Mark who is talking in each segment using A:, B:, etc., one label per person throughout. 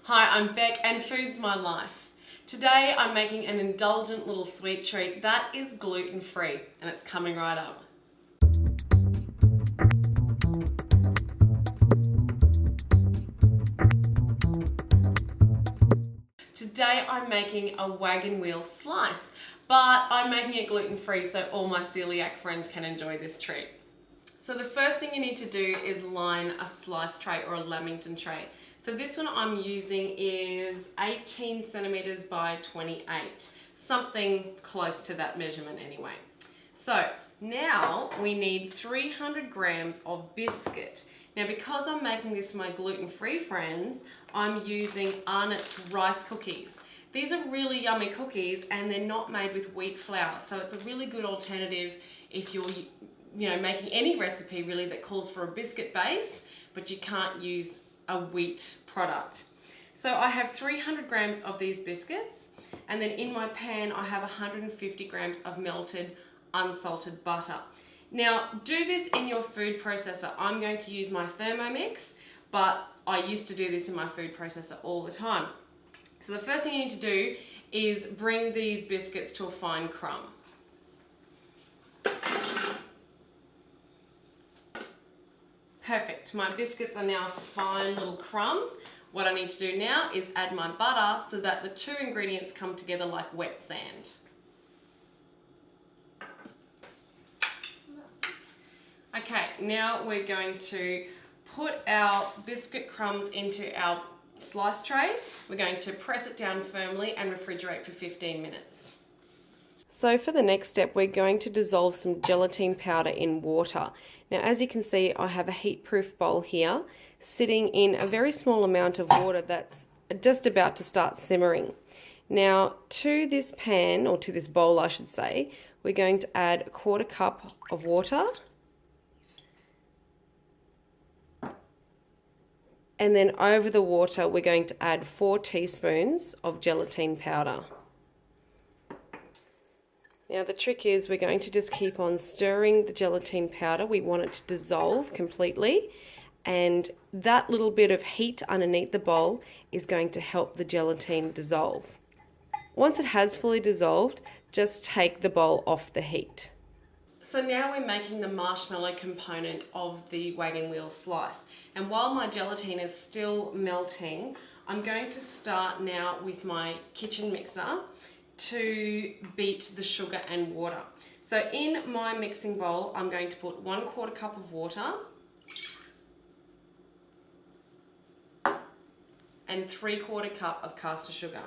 A: Hi, I'm Beck and food's my life. Today I'm making an indulgent little sweet treat that is gluten-free and it's coming right up. Today I'm making a Wagon Wheel Slice, but I'm making it gluten-free so all my celiac friends can enjoy this treat. So the first thing you need to do is line a slice tray or a lamington tray. So this one I'm using is 18 centimeters by 28, something close to that measurement anyway. So now we need 300 grams of biscuit. Now because I'm making this for my gluten-free friends, I'm using Arnott's rice cookies. These are really yummy cookies and they're not made with wheat flour, so it's a really good alternative if you're making any recipe really that calls for a biscuit base, but you can't use a wheat product. So I have 300 grams of these biscuits, and then in my pan I have 150 grams of melted unsalted butter. Now do this in your food processor. I'm going to use my Thermomix, but I used to do this in my food processor all the time. So the first thing you need to do is bring these biscuits to a fine crumb. Perfect, my biscuits are now fine little crumbs. What I need to do now is add my butter so that the two ingredients come together like wet sand. Okay, now we're going to put our biscuit crumbs into our slice tray. We're going to press it down firmly and refrigerate for 15 minutes. So for the next step, we're going to dissolve some gelatin powder in water. Now, as you can see, I have a heat-proof bowl here, sitting in a very small amount of water that's just about to start simmering. Now, to this pan, or to this bowl, I should say, we're going to add 1/4 cup of water. And then over the water, we're going to add 4 teaspoons of gelatin powder. Now the trick is we're going to just keep on stirring the gelatin powder. We want it to dissolve completely, and that little bit of heat underneath the bowl is going to help the gelatin dissolve. Once it has fully dissolved, just take the bowl off the heat. So now we're making the marshmallow component of the Wagon Wheel Slice. And while my gelatin is still melting, I'm going to start now with my kitchen mixer to beat the sugar and water. So in my mixing bowl, I'm going to put 1/4 cup of water and 3/4 cup of caster sugar.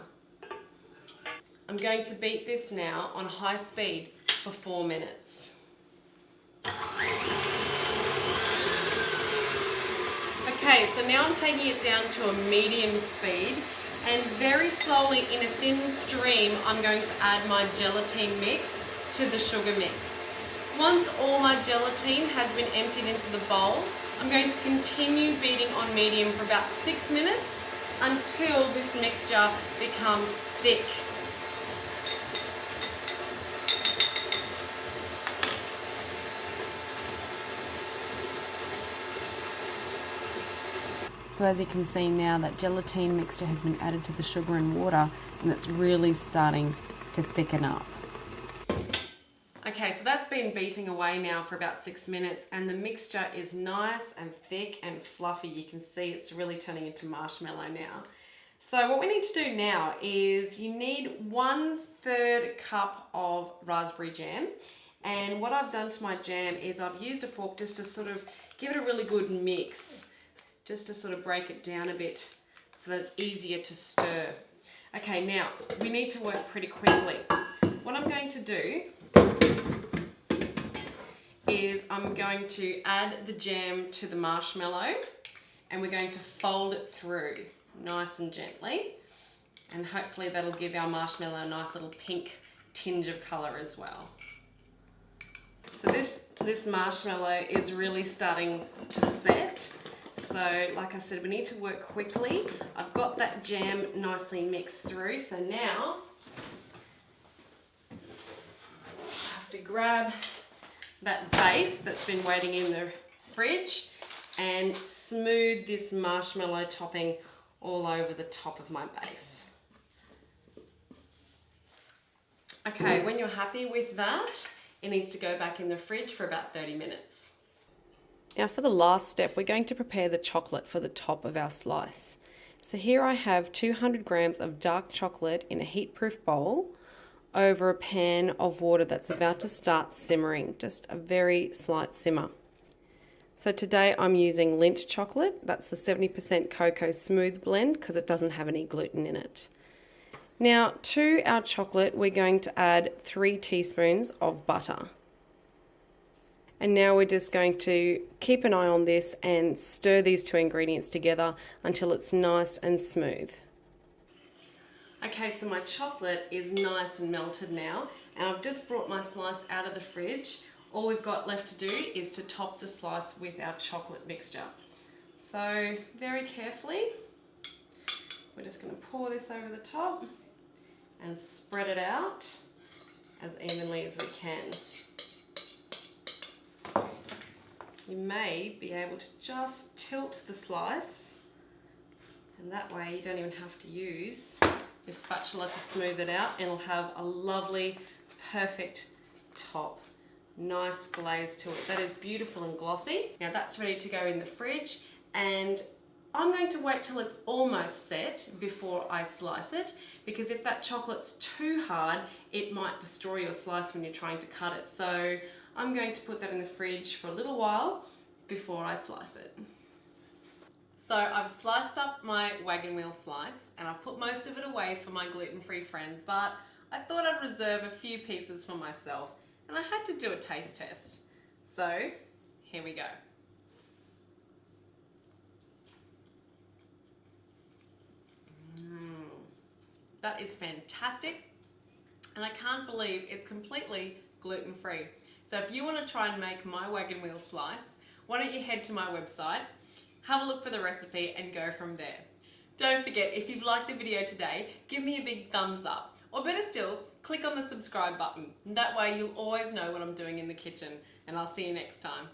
A: I'm going to beat this now on high speed for 4 minutes. Okay, so now I'm taking it down to a medium speed, and very slowly in a thin stream I'm going to add my gelatin mix to the sugar mix. Once all my gelatin has been emptied into the bowl, I'm going to continue beating on medium for about 6 minutes until this mixture becomes thick. So as you can see now, that gelatin mixture has been added to the sugar and water, and it's really starting to thicken up. Okay, so that's been beating away now for about 6 minutes, and the mixture is nice and thick and fluffy. You can see it's really turning into marshmallow now. So what we need to do now is you need 1/3 cup of raspberry jam. And what I've done to my jam is I've used a fork just to sort of give it a really good mix, just to sort of break it down a bit so that it's easier to stir. Okay, now we need to work pretty quickly. What I'm going to do is I'm going to add the jam to the marshmallow, and we're going to fold it through nice and gently, and hopefully that'll give our marshmallow a nice little pink tinge of colour as well. So this marshmallow is really starting to set. So like I said, we need to work quickly. I've got that jam nicely mixed through, so now I have to grab that base that's been waiting in the fridge and smooth this marshmallow topping all over the top of my base. Okay, when you're happy with that, it needs to go back in the fridge for about 30 minutes. Now for the last step, we're going to prepare the chocolate for the top of our slice. So here I have 200 grams of dark chocolate in a heat-proof bowl over a pan of water that's about to start simmering, just a very slight simmer. So today I'm using Lindt chocolate, that's the 70% cocoa smooth blend because it doesn't have any gluten in it. Now to our chocolate we're going to add 3 teaspoons of butter. And now we're just going to keep an eye on this and stir these 2 ingredients together until it's nice and smooth. Okay, so my chocolate is nice and melted now, and I've just brought my slice out of the fridge. All we've got left to do is to top the slice with our chocolate mixture. So very carefully, we're just going to pour this over the top and spread it out as evenly as we can. You may be able to just tilt the slice, and that way you don't even have to use your spatula to smooth it out, and it'll have a lovely, perfect top. Nice glaze to it. That is beautiful and glossy. Now that's ready to go in the fridge, and I'm going to wait till it's almost set before I slice it, because if that chocolate's too hard, it might destroy your slice when you're trying to cut it. So I'm going to put that in the fridge for a little while before I slice it. So I've sliced up my wagon wheel slice and I've put most of it away for my gluten-free friends, but I thought I'd reserve a few pieces for myself, and I had to do a taste test. So here we go. That is fantastic, and I can't believe it's completely gluten-free. So if you want to try and make my wagon wheel slice, why don't you head to my website, have a look for the recipe and go from there. Don't forget, if you've liked the video today, give me a big thumbs up, or better still, click on the subscribe button. And that way you'll always know what I'm doing in the kitchen, and I'll see you next time.